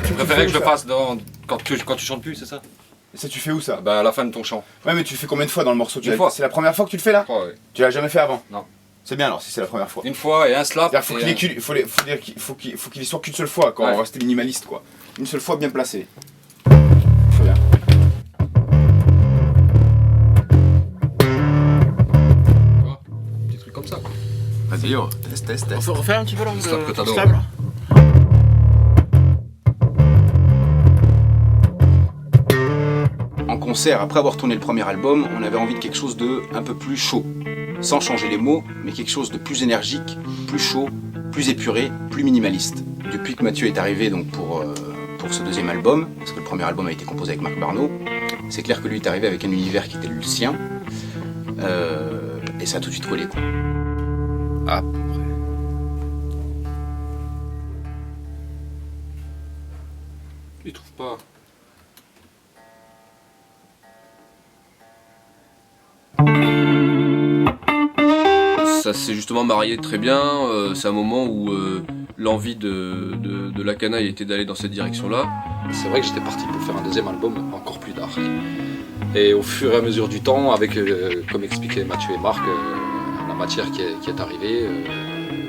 Tu préférais que je le fasse quand tu chantes plus, c'est ça? Et ça, tu fais où ça? Bah à la fin de ton chant. Ouais, mais tu le fais combien de fois dans le morceau? Une fois. C'est la première fois que tu le fais là? Une fois, ouais. Tu l'as jamais fait avant? Non. C'est bien alors si c'est la première fois. Une fois et un slap. Faut qu'il y soit qu'une seule fois quand on va rester minimaliste quoi. Une seule fois bien placée. Faut bien. Des trucs comme ça. Vas-y, test. On peut refaire un petit peu là Slap que t'adores. stable. En concert, après avoir tourné le premier album, on avait envie de quelque chose de un peu plus chaud. Sans changer les mots, mais quelque chose de plus énergique, plus chaud, plus épuré, plus minimaliste. Depuis que Mathieu est arrivé donc pour ce deuxième album, parce que le premier album a été composé avec Marc Barneau, c'est clair que lui est arrivé avec un univers qui était le sien, et ça a tout de suite collé quoi. Après. Il trouve pas. Ça s'est justement marié très bien, c'est un moment où l'envie de la canaille était d'aller dans cette direction-là. C'est vrai que j'étais parti pour faire un deuxième album encore plus dark. Et au fur et à mesure du temps, avec, comme expliquaient Mathieu et Marc, la matière qui est arrivée,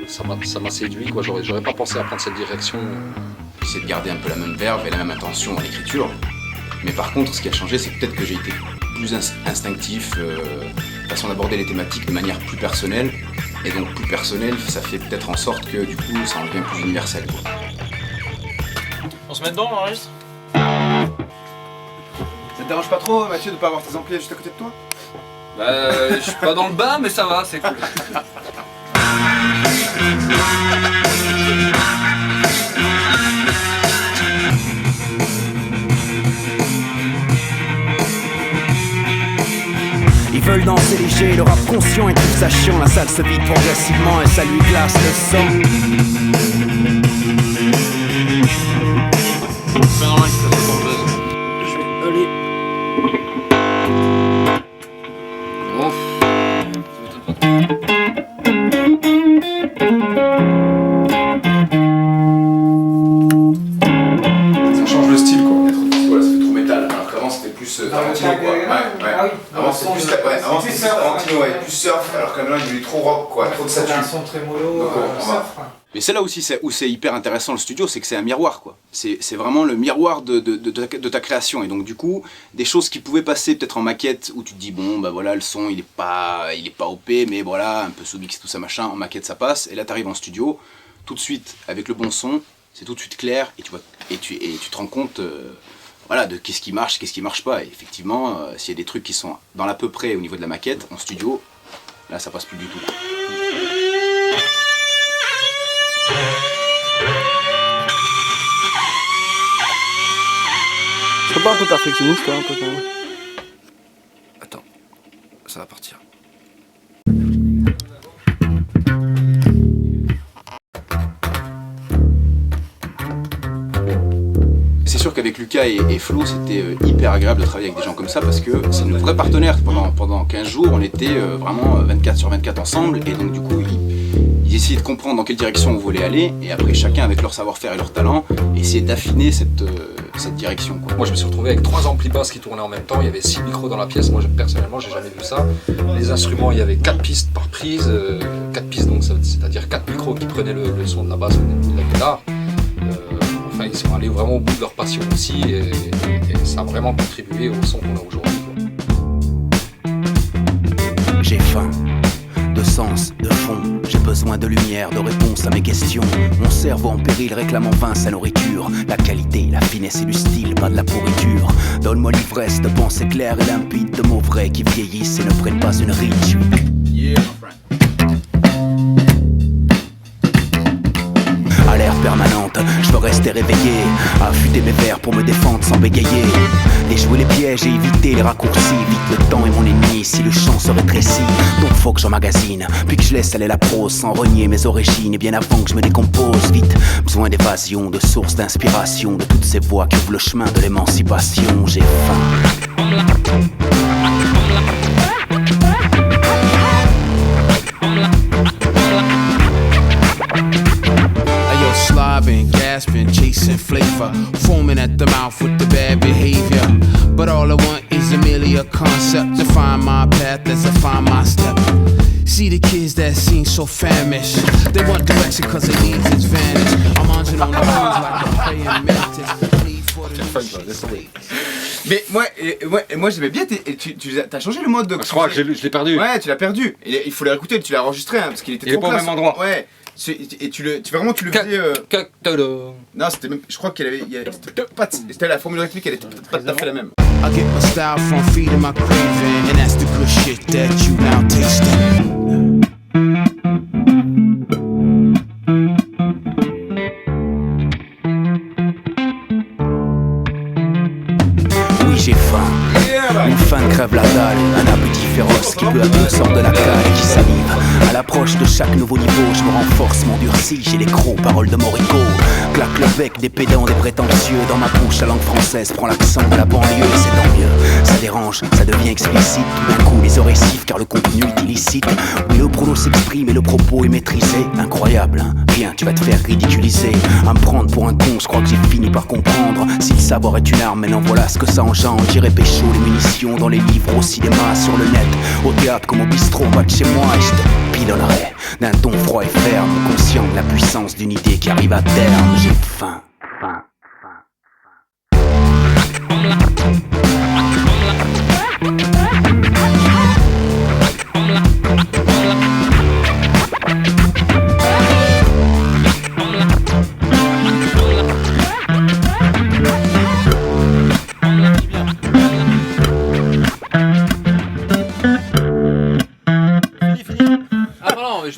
ça m'a séduit, quoi. J'aurais pas pensé à prendre cette direction. C'est de garder un peu la même verve et la même intention à l'écriture. Mais par contre, ce qui a changé, c'est peut-être que j'ai été plus instinctif, façon d'aborder les thématiques de manière plus personnelle. Et donc plus personnel, ça fait peut-être en sorte que du coup, ça en devient plus universel, quoi. On se met dedans, on enregistre? Ça te dérange pas trop Mathieu de pas avoir tes amplis juste à côté de toi? Bah, je suis pas dans le bain, mais ça va, c'est cool. Ils veulent danser léger, le rap conscient et tout ça chiant. La salle se vide progressivement et ça lui glace le sang. Ça change le style quoi. Voilà, ça fait trop métal. Alors qu'avant c'était plus Tarantino quoi. Ouais. Avant c'était plus Tarantino, ouais, plus surf, alors que maintenant il est trop rock quoi, trop de sature. Un son trémolo, surf. Mais c'est là aussi où c'est hyper intéressant le studio, c'est que c'est un miroir quoi. C'est vraiment le miroir de ta création. Et donc du coup, des choses qui pouvaient passer peut-être en maquette où tu te dis bon bah voilà le son il est pas OP, mais voilà un peu sous-mix tout ça machin, en maquette ça passe. Et là t'arrives en studio, tout de suite avec le bon son, c'est tout de suite clair et tu te rends compte voilà, de qu'est-ce qui marche pas. Et effectivement, s'il y a des trucs qui sont dans l'à peu près au niveau de la maquette, en studio, là ça passe plus du tout. C'est pas un peu perfectionniste toi, un peu quand même. Attends, ça va partir. C'est sûr qu'avec Lucas et Flo, c'était hyper agréable de travailler avec des gens comme ça parce que c'est nos vrais partenaires. Pendant 15 jours, on était vraiment 24/24 ensemble et donc du coup, ils essayaient de comprendre dans quelle direction on voulait aller et après chacun avec leur savoir-faire et leur talent, essayer d'affiner cette direction, quoi. Moi je me suis retrouvé avec 3 amplis basses qui tournaient en même temps, il y avait 6 micros dans la pièce, moi personnellement j'ai jamais vu ça. Les instruments, il y avait 4 pistes par prise, 4 pistes donc c'est-à-dire 4 micros qui prenaient le son de la basse ou de la guitare. Enfin ils sont allés vraiment au bout de leur passion aussi et ça a vraiment contribué au son qu'on a aujourd'hui. J'ai faim de sens, de fond. J'ai besoin de lumière, de réponse à mes questions. Mon cerveau en péril réclame en vain sa nourriture. La qualité, la finesse et du style, pas de la pourriture. Donne-moi l'ivresse de pensées claires et limpides, de mots vrais qui vieillissent et ne prennent pas une ride. Yeah, my friend. À l'air permanent rester réveillé, à affûter mes vers pour me défendre sans bégayer. Déjouer les pièges et éviter les raccourcis. Vite le temps est mon ennemi si le champ se rétrécit. Donc faut que j'emmagasine, puis que je laisse aller la prose sans renier mes origines. Et bien avant que je me décompose, vite, besoin d'évasion, de source d'inspiration, de toutes ces voies qui ouvrent le chemin de l'émancipation. J'ai faim. Slobbing, gasping, chasing flavor, foaming at the mouth with the bad behavior. But all I want is merely a concept to find my path as I find my step. See the kids that seem so famished, they want direction cause it needs its vanish. I'm munching on the food like a praying mantis. Need for the streets. Mais moi j'aimais bien, t'as changé le mode de... Je crois que je l'ai perdu. Ouais, tu l'as perdu. Et il faut le réécouter, tu l'as enregistré hein, parce qu'il était trop classe. Il est pas au même endroit. Ouais. Et tu le faisais. Non, c'était même. Je crois qu'elle avait. C'était la formule rythmique, elle était pas tout à fait la même. I get my style from feeding my craving, and that's the good shit that you now tasting. Oui, j'ai faim. Une faim crève la dalle, un appétit féroce qui peu à peu sort de la cale et qui salive. À l'approche de chaque nouveau niveau, je me renforce, m'endurcis, j'ai les crocs, paroles de Morico. Claque le bec des pédants, des prétentieux. Dans ma bouche, la langue française prend l'accent de la banlieue et c'est tant mieux. Ça dérange, ça devient explicite. Tout d'un coup, les oreilles sifflent car le contenu est illicite. Oui, le prono s'exprime et le propos est maîtrisé. Incroyable, hein. Viens, tu vas te faire ridiculiser. À me prendre pour un con, je crois que j'ai fini par comprendre. Si le savoir est une arme, maintenant voilà ce que ça engendre. J'irai pécho les munitions dans les livres, au cinéma, sur le net, au théâtre comme au bistrot, pas de chez moi. Et je te pilonnerai d'un ton froid et ferme, conscient de la puissance d'une idée qui arrive à terme. J'ai faim.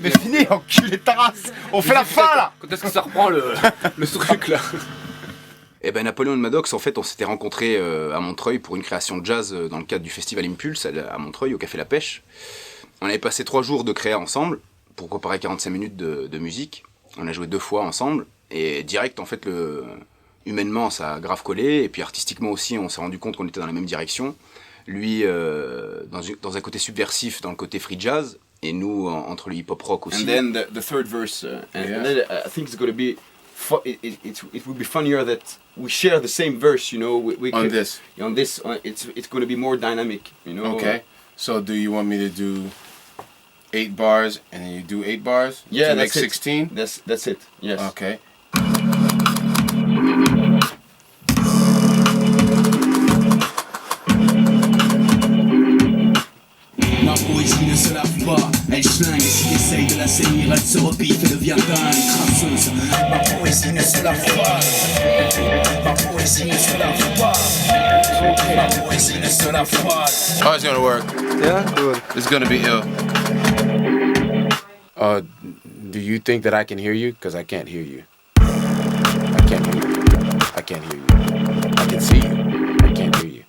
Mais fini, enculé ta race. On fait la fin là. Quand est-ce que ça reprend le truc là? Eh ben Napoléon de Maddox, en fait, on s'était rencontrés à Montreuil pour une création de jazz dans le cadre du festival Impulse à Montreuil, au Café La Pêche. On avait passé 3 jours de créa ensemble pour préparer 45 minutes de musique. On a joué 2 fois ensemble et direct, en fait, humainement, ça a grave collé. Et puis artistiquement aussi, on s'est rendu compte qu'on était dans la même direction. Lui, dans un côté subversif, dans le côté free jazz. Et nous, entre le hip-hop rock aussi. And then the third verse, and then I think it's going to be, it would be funnier that we share the same verse, you know. We on this, it's going to be more dynamic, you know. Okay. So do you want me to do 8 bars and then you do 8 bars? Yeah, to that's make 16. That's it. Yes. Okay. Ma poésie ne se lave pas, elle schlingue et si essaye de la saisir, elle se repiffe et devient dingue, crasseuse. Ma poésie ne se lave pas, ma poésie ne se lave pas, ma poésie ne se lave pas. Oh, it's gonna work. Yeah, good. It's gonna be ill. Do you think that I can hear you? Because I can't hear you. I can't hear you. I can't hear you. I can see you. I can't hear you.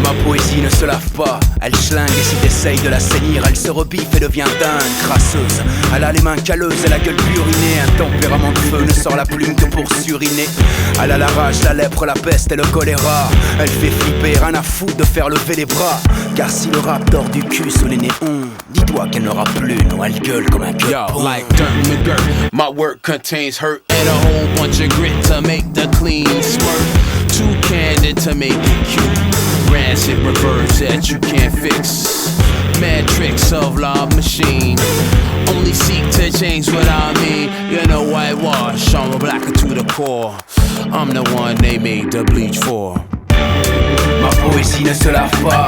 Ma poésie ne se lave pas, elle schlingue et si t'essayes de la saisir, elle se rebiffe et devient dingue, crasseuse. Elle a les mains calleuses et la gueule purinée, un tempérament de feu ne sort la plume que pour suriner. Elle a la rage, la lèpre, la peste et le choléra. Elle fait flipper, rien à foutre de faire lever les bras. Car si le rap dort du cul sous les néons, dis-toi qu'elle n'aura plus, non, elle gueule comme un gueule. Yo, like dirt McGirt, my work contains hurt and a whole bunch of grit to make the clean squirt. Too candid to make it cute. Rancid reverse that you can't fix. Mad tricks of love machine. Only seek to change what I mean. You know, whitewash, I'm a blacker to the core. I'm the one they made the bleach for. Ma poésie ne se lave pas.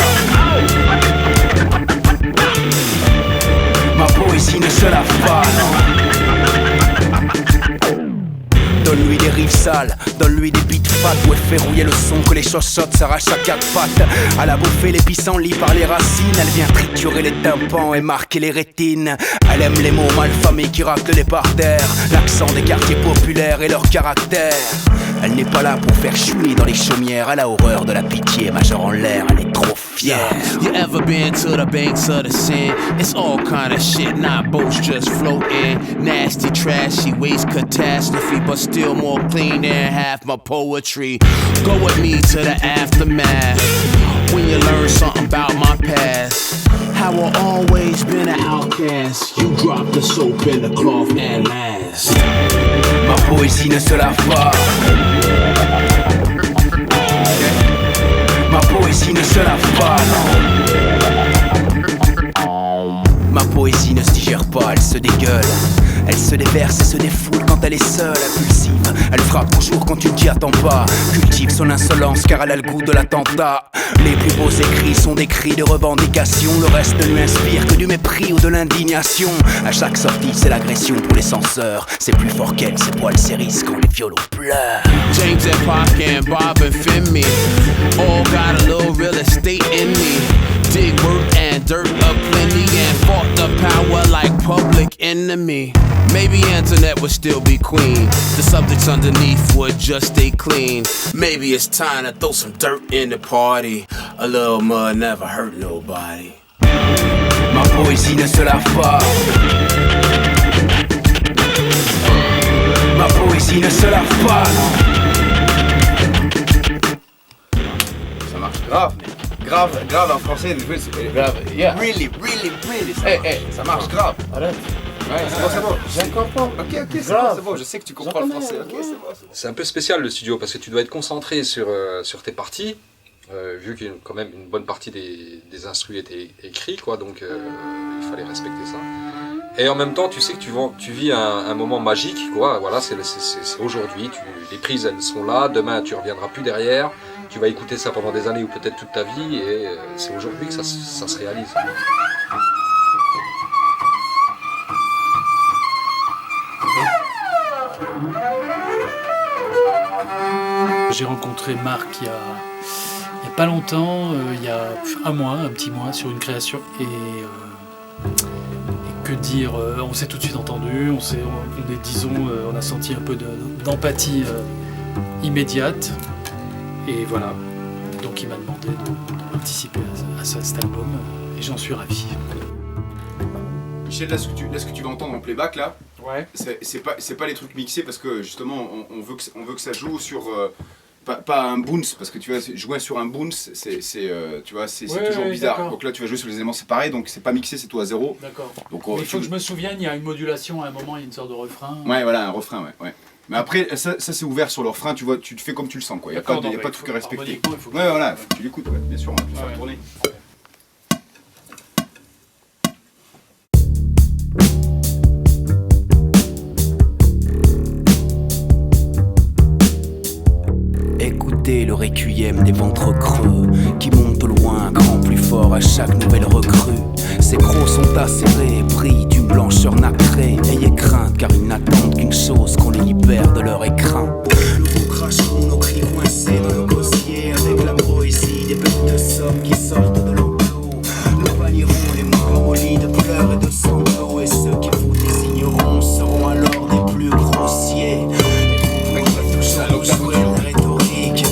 Ma poésie ne se lave pas, non. De Donne-lui des rives sales, donne-lui des beats fat où elle fait rouiller le son que les chochottes s'arrachent à quatre pattes. À la bouffer les pissenlits par les racines, elle vient triturer les tympans et marquer les rétines. Elle aime les mots malfamés qui raclent les parterres, l'accent des quartiers populaires et leur caractère. Elle n'est pas là pour faire chouiner dans les chaumières. Elle a horreur de la pitié, majeur en l'air, elle est trop fière. You ever been to the banks of the Seine? It's all kind of shit, not boats just floating. Nasty, trashy, waste catastrophe, but still more clean than half my poetry. Go with me to the aftermath, when you learn something about my past. How I always been an outcast. You drop the soap in the cloth and last. Ma poésie ne se lave pas. Ma poésie ne se lave pas, non. Ma poésie ne se digère pas, elle se dégueule. Elle se déverse et se défoule quand elle est seule, impulsive. Elle frappe toujours quand tu ne t'y attends pas. Cultive son insolence car elle a le goût de l'attentat. Les plus beaux écrits sont des cris de revendication. Le reste ne lui inspire que du mépris ou de l'indignation. À chaque sortie c'est l'agression pour les censeurs. C'est plus fort qu'elle, ses poils s'hérissent quand les violons pleurent. James and Pac and Bob and Femi all got a little real estate in me. Dig work and dirt aplenty and fought the power like Public Enemy. Maybe Antoinette would still be queen. The subjects underneath would just stay clean. Maybe it's time to throw some dirt in the party. A little mud never hurt nobody. Ma poésie ne se lave pas. Ma poésie ne se lave pas. Ça marche grave. Grave en français. Grave, yeah. Really. Ça marche grave. Arrête. Ouais, c'est bon. Je comprends. Ok, c'est bon, je sais que tu comprends le français. Ok, c'est bon. C'est un peu spécial le studio parce que tu dois être concentré sur tes parties, vu qu'il y a quand même une bonne partie des instrus étaient écrits, quoi, donc il fallait respecter ça. Et en même temps, tu sais que tu vis un moment magique, quoi. Voilà, c'est aujourd'hui. Les prises, elles sont là. Demain, tu reviendras plus derrière. Tu vas écouter ça pendant des années ou peut-être toute ta vie, et c'est aujourd'hui que ça se réalise. J'ai rencontré Marc il y a pas longtemps, il y a un petit mois, sur une création. Et que dire, on s'est tout de suite entendu, on a senti un peu d'empathie immédiate. Et voilà, donc il m'a demandé de participer à cet album, et j'en suis ravi. Michel, là ce que tu vas entendre en playback là, ouais. c'est pas les trucs mixés parce que justement on veut que ça joue sur pas un bounce, parce que tu vois jouer sur un bounce c'est toujours bizarre. D'accord. Donc là tu vas jouer sur les éléments séparés, donc c'est pas mixé, c'est tout à zéro. D'accord. Donc il faut que je me souvienne, il y a une modulation à un moment, il y a une sorte de refrain. Ouais, voilà, un refrain, ouais. Mais après, ça c'est ouvert sur le refrain, tu vois, tu te fais comme tu le sens, quoi. Il n'y a pas de truc à respecter. Ouais, voilà, faut que tu l'écoutes, ouais. Bien sûr, on va plus faire tourner. Écoutez le requiem des ventres creux qui montent au loin, grand plus fort à chaque nouvelle recrue. Ces crocs sont acérés, pris d'une blancheur nacrée. Ayez crainte car ils n'attendent qu'une chose, qu'on les libère de leur écrin. Nous vous cracherons nos cris coincés dans nos gosiers, avec la poésie des bêtes de somme qui sortent de l'enclos. Nous bannirons les mouvements lits de pleurs et de sanglots, et ceux qui vous désigneront seront alors des plus grossiers. Et vous toucher à nos souhaits rhétoriques,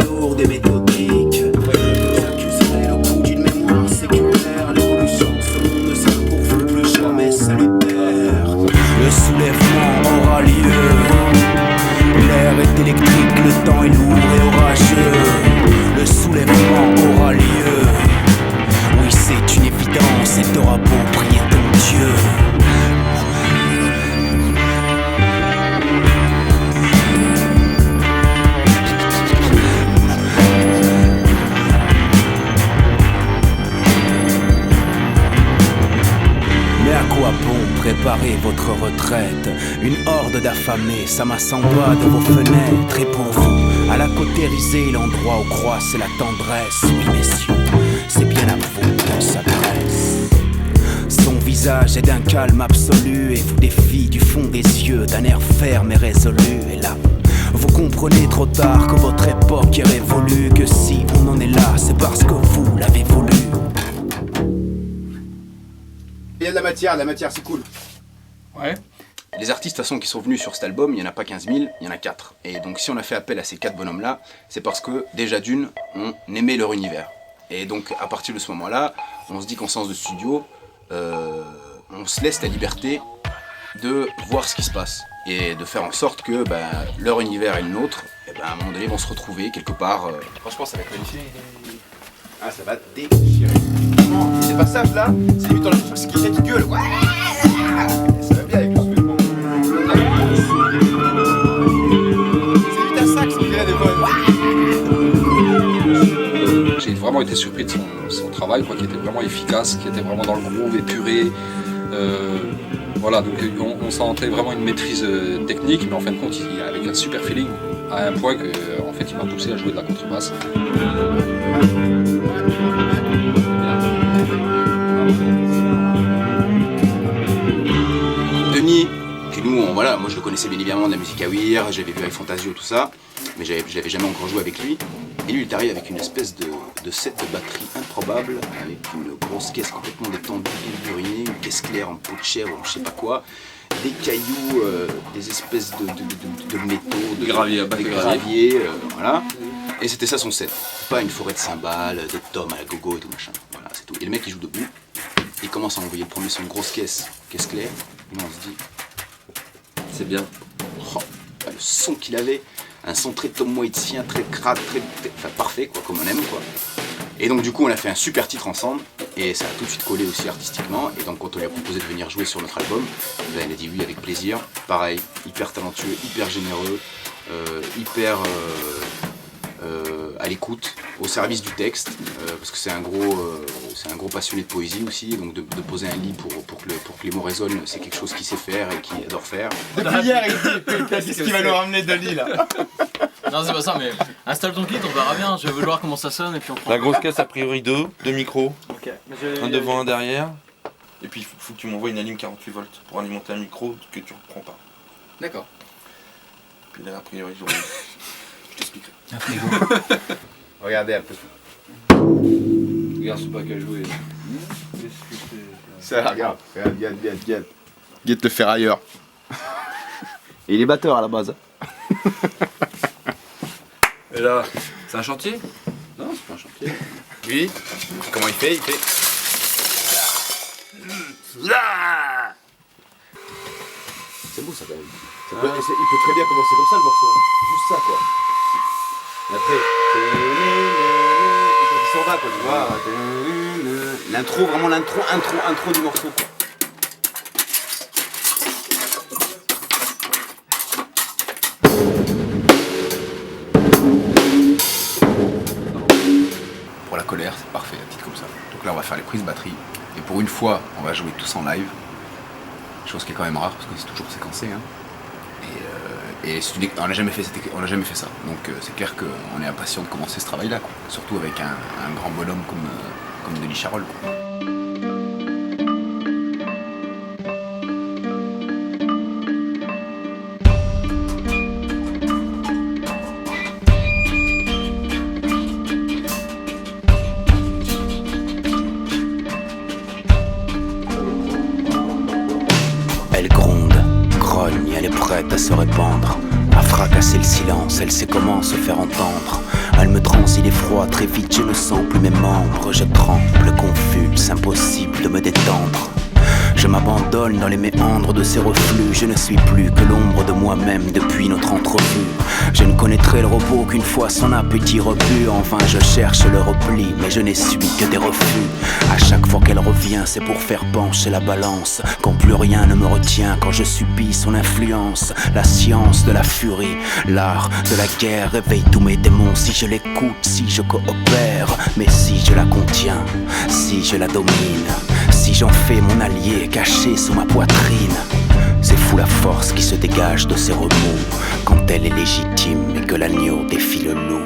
lourd et méthodique. Vous accuserez le coup d'une mémoire séculaire. L'évolution de ce monde ne sera pour vous plus jamais salutaire. Le soulèvement aura lieu. L'air est électrique, le temps est lourd et orageux. Le soulèvement aura lieu. Oui, c'est une évidence, et t'auras beau prier ton Dieu. Préparez votre retraite. Une horde d'affamés s'amassamba de vos fenêtres. Et pour vous, à la cautérisée, l'endroit où croisse la tendresse. Oui, messieurs, c'est bien à vous qu'on s'adresse. Son visage visage est d'un calme absolu et vous défie du fond des yeux d'un air ferme et résolu. Et là, vous comprenez trop tard que votre époque est révolue, que si on en est là, c'est parce que vous l'avez voulu. Il y a de la matière, c'est cool. Ouais. Les artistes de toute façon qui sont venus sur cet album, il n'y en a pas 15 000, il y en a 4. Et donc si on a fait appel à ces 4 bonhommes-là, c'est parce que déjà d'une, on aimait leur univers. Et donc à partir de ce moment-là, on se dit qu'en séance de studio, on se laisse la liberté de voir ce qui se passe. Et de faire en sorte que leur univers et le nôtre, à un moment donné, vont se retrouver quelque part. Franchement, ça va être magnifique. Ah, ça va déchirer. Franchement, ces passages-là, c'est limite dans le truc qui gueule. Ouais, ça va bien avec le soulèvement. C'est vite un sax, on dirait des fois. J'ai vraiment été surpris de son travail, qui était vraiment efficace, qui était vraiment dans le groove, épuré. Voilà, donc on sentait vraiment une maîtrise technique, mais en fin de compte, avec un super feeling, à un point que, en fait, il m'a poussé à jouer de la contrebasse. Denis, que nous, moi je le connaissais bien évidemment de la musique à Weir, j'avais vu avec Fantasio tout ça, mais j'avais jamais encore joué avec lui. Et lui, il est arrivé avec une espèce de set de batterie improbable, avec une grosse caisse complètement détendue, burinée, une caisse claire en peau de chèvre, je sais pas quoi, des cailloux, des espèces de métaux, de gravier, des graviers, voilà. Et c'était ça son set. Pas une forêt de cymbales, des tomes à la gogo et tout machin. Voilà, c'est tout. Et le mec il joue debout, il commence à envoyer le premier son, une grosse caisse claire, et là on se dit, c'est bien. Oh, le son qu'il avait. Un son très Tom Waitsien, très crade, enfin parfait quoi, comme on aime quoi. Et donc du coup on a fait un super titre ensemble et ça a tout de suite collé aussi artistiquement. Et donc quand on lui a proposé de venir jouer sur notre album, il a dit oui avec plaisir. Pareil, hyper talentueux, hyper généreux, hyper à l'écoute, au service du texte, parce que c'est un gros passionné de poésie aussi, donc de poser un lit pour que les mots résonnent, c'est quelque chose qu'il sait faire et qu'il adore faire. Depuis hier, il dit ce qu'il va nous ramener de lit là. Non, c'est pas ça, mais installe ton kit, on verra bien. Je veux voir comment ça sonne et puis on prend. La grosse caisse, a priori deux micros, un devant, un derrière. Et puis il faut que tu m'envoies une alim 48 volts pour alimenter un micro que tu reprends pas. D'accord. Puis là, a priori, je t'expliquerai. Un frigo. Regardez un peu. Regarde, c'est pas qu'à jouer. Ça, regarde. Guette le ferrailleur. Et il est batteur à la base. Et là, c'est un chantier? Non, c'est pas un chantier. Oui. Comment il fait? C'est beau ça quand même. Il peut très bien commencer comme ça le morceau. Juste ça quoi. Et après, et quand il s'en va quoi, tu vois. L'intro, vraiment l'intro du morceau quoi. Pour la colère, c'est parfait, un titre comme ça. Donc là, on va faire les prises batterie. Et pour une fois, on va jouer tous en live. Chose qui est quand même rare parce que c'est toujours séquencé. Hein. Et on n'a jamais fait ça. Donc c'est clair qu'on est impatient de commencer ce travail-là. Quoi. Surtout avec un grand bonhomme comme Denis Charol. Quoi. Elle gronde, grogne, elle est prête à se répandre, à fracasser le silence, elle sait comment se faire entendre. Elle me transit l'effroi, très vite je ne sens plus mes membres. Je tremble, convulse, impossible de me détendre. Je m'abandonne dans les méandres de ces reflux. Je ne suis plus que l'ombre de moi-même depuis notre entrevue. Je ne connaîtrai le repos qu'une fois son appétit repu. Enfin je cherche le repli, mais je n'essuie que des refus. À chaque fois qu'elle revient, c'est pour faire pencher la balance. Quand plus rien ne me retient, quand je subis son influence. La science de la furie, l'art de la guerre réveille tous mes démons. Si je l'écoute, si je coopère, mais si je la contiens, si je la domine, si j'en fais mon allié caché sous ma poitrine. C'est fou la force qui se dégage de ses remous quand elle est légitime et que l'agneau défie le loup.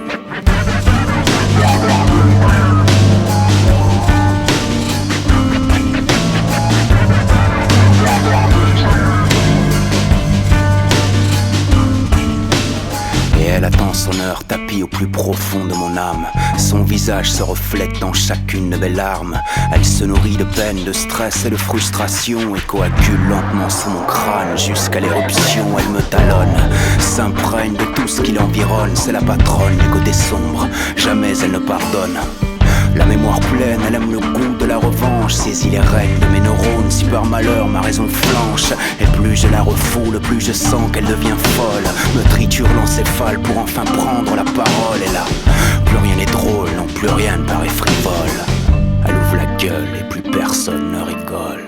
tapis au plus profond de mon âme. Son visage se reflète dans chacune de mes larmes. Elle se nourrit de peine, de stress et de frustration et coagule lentement sous mon crâne jusqu'à l'éruption. Elle me talonne, s'imprègne de tout ce qui l'environne. C'est la patronne du côté sombre, jamais elle ne pardonne. La mémoire pleine, elle aime le goût de la revanche. Saisit les rênes de mes neurones, si par malheur ma raison flanche. Et plus je la refoule, plus je sens qu'elle devient folle. Me triture l'encéphale pour enfin prendre la parole. Et là, plus rien n'est drôle, non plus rien ne paraît frivole. Elle ouvre la gueule et plus personne ne rigole.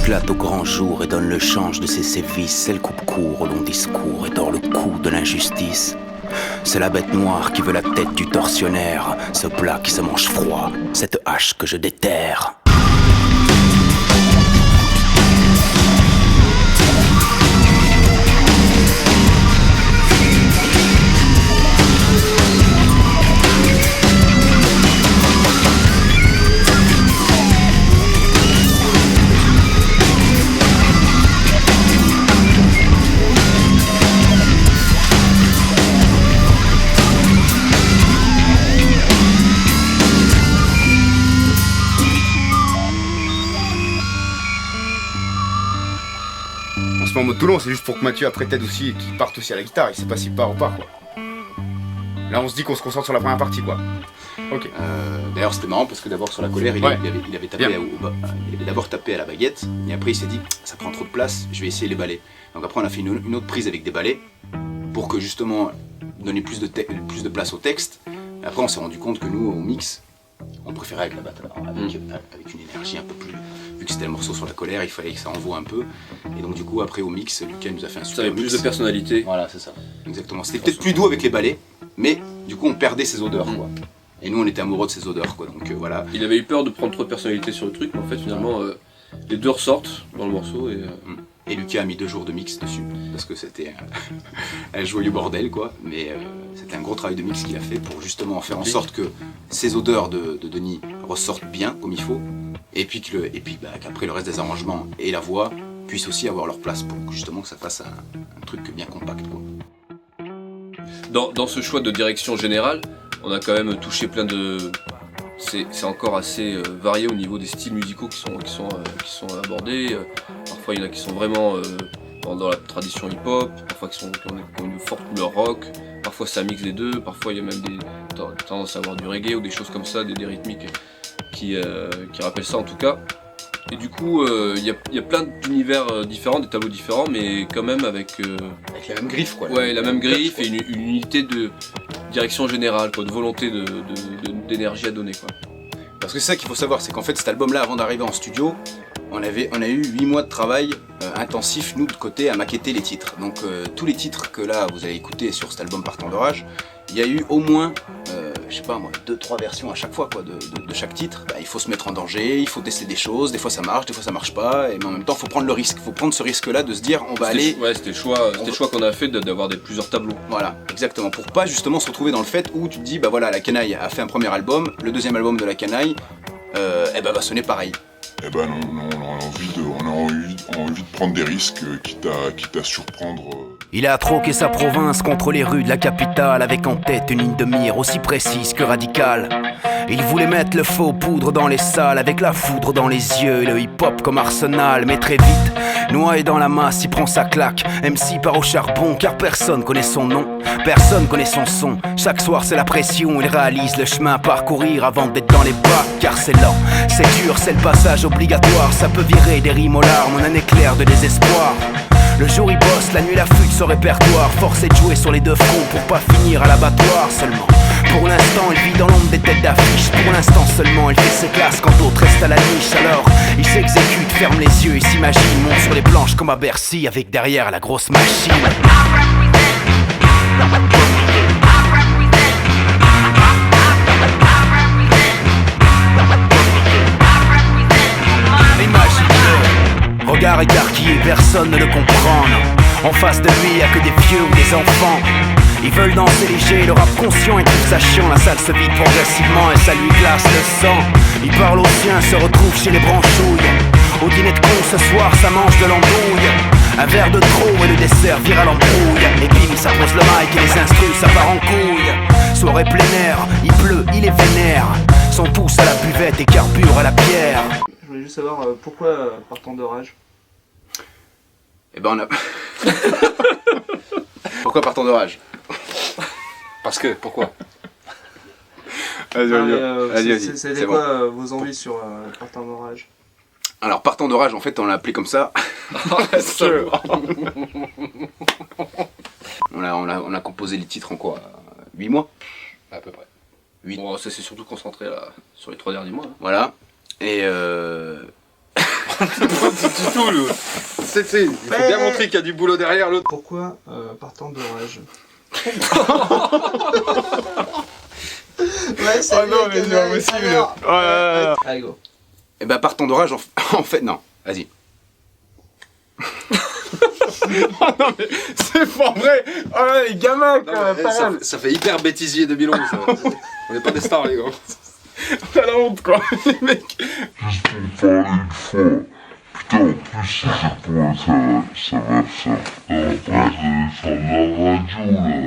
Éclate au grand jour et donne le change de ses sévices. Elle coupe court au long discours et dort le coup de l'injustice. C'est la bête noire qui veut la tête du tortionnaire. Ce plat qui se mange froid, cette hache que je déterre. En mode Toulon, c'est juste pour que Mathieu après t'aide aussi et qu'il parte aussi à la guitare, il sait pas s'il part ou pas quoi. Là on se dit qu'on se concentre sur la première partie quoi. Ok. D'ailleurs c'était marrant parce que d'abord sur la colère il avait tapé il avait d'abord tapé à la baguette et après il s'est dit ça prend trop de place, je vais essayer les balais. Donc après on a fait une autre prise avec des balais pour que justement donner plus de place au texte. Et après on s'est rendu compte que nous au mix on préférait avec la batterie, avec une énergie un peu plus. Vu que c'était le morceau sur la colère, il fallait que ça envoie un peu. Et donc du coup après au mix, Lucas nous a fait un super mix. Plus de personnalité. Voilà, c'est ça. Exactement. C'était peut-être plus doux avec les balais, mais du coup on perdait ses odeurs quoi. Et nous on était amoureux de ses odeurs quoi. Donc voilà. Il avait eu peur de prendre trop de personnalité sur le truc, mais en fait finalement les deux ressortent dans le morceau et Lucas a mis 2 jours de mix dessus parce que c'était un joyeux bordel quoi. Mais c'était un gros travail de mix qu'il a fait pour justement faire en sorte que ces odeurs de Denis ressortent bien comme il faut. Et puis qu'après le reste des arrangements et la voix puissent aussi avoir leur place pour justement que ça fasse un truc bien compact quoi. Dans ce choix de direction générale, on a quand même touché plein de... C'est encore assez varié au niveau des styles musicaux qui sont abordés. Parfois il y en a qui sont vraiment dans la tradition hip-hop, parfois qui ont une forte couleur rock, parfois ça mixe les deux, parfois il y a même des tendances à avoir du reggae ou des choses comme ça, des rythmiques qui rappellent ça en tout cas. Et du coup, il y a plein d'univers différents, des tableaux différents, mais quand même avec la même griffe quoi. Ouais, la même griffe et une unité de direction générale, quoi, de volonté d'énergie à donner quoi. Parce que c'est ça qu'il faut savoir, c'est qu'en fait cet album-là, avant d'arriver en studio, on a eu 8 mois de travail intensif, nous de côté, à maqueter les titres. Donc tous les titres que là vous allez écouter sur cet album Partant d'Orage, il y a eu au moins, je sais pas moi, 2-3 versions à chaque fois quoi, de chaque titre. Bah, il faut se mettre en danger, il faut tester des choses, des fois ça marche, des fois ça marche pas, mais en même temps il faut prendre le risque, il faut prendre ce risque-là de se dire on va aller... Ouais, c'était le choix qu'on a fait d'avoir plusieurs tableaux. Voilà, exactement, pour pas justement se retrouver dans le fait où tu te dis bah voilà, la Canaille a fait un premier album, le deuxième album de la Canaille, va sonner pareil. Eh ben non, on a envie de prendre des risques, quitte à surprendre. Il a troqué sa province contre les rues de la capitale, avec en tête une ligne de mire aussi précise que radicale. Il voulait mettre le feu aux poudres dans les salles, avec la foudre dans les yeux et le hip-hop comme arsenal. Mais très vite, noyé dans la masse, il prend sa claque. MC part au charbon car personne connaît son nom, personne connaît son son. Chaque soir c'est la pression, il réalise le chemin à parcourir avant d'être dans les bacs. Car c'est lent, c'est dur, c'est le passage obligatoire. Ça peut virer des rimes aux larmes en un éclair de désespoir. Le jour il bosse, la nuit il affûte son répertoire. Forcé de jouer sur les deux fronts pour pas finir à l'abattoir seulement. Pour l'instant il vit dans l'ombre des têtes d'affiche. Pour l'instant seulement il fait ses classes quand d'autres restent à la niche. Alors il s'exécute, ferme les yeux et s'imagine, monte sur les planches comme à Bercy avec derrière la grosse machine. Regard écarquillé, personne ne le comprend. En face de lui, y'a que des vieux ou des enfants. Ils veulent danser léger, le rap conscient et trouve ça chiant. La salle se vide progressivement et ça lui glace le sang. Il parle aux siens, se retrouve chez les branchouilles. Au dîner de con ce soir, ça mange de l'andouille. Un verre de trop et le dessert vire à l'embrouille. Et bim, ça pose le mic et les instrus, ça part en couille. Soirée plein air, il pleut, il est vénère. Son pouce à la buvette et carbure à la pierre. Je voulais juste savoir pourquoi Partant d'orage. Eh ben on a... Pourquoi Partant d'orage? Parce que, pourquoi? Vas-y. C'était quoi vos envies sur Partant d'orage? Alors Partant d'orage, en fait on l'a appelé comme ça. on a composé les titres en quoi? 8 mois? À peu près. 8. Bon, ça s'est surtout concentré là, sur les 3 derniers mois. Hein. Voilà. Et il faut bien montrer qu'il y a du boulot derrière l'autre. Pourquoi Partant d'orage? Ouais, c'est non, mais c'est impossible. Allez, go. Et bah Partant d'orage, en fait, non. Vas-y. Non mais c'est pas vrai. Oh là les gamins quoi. Ça fait hyper bêtisier 2011 ça. On n'est pas des stars les gars. T'as la honte quoi les mecs. Juste pour parler une fois. Putain en plus si c'est pour ça va faire après ça de la radio là.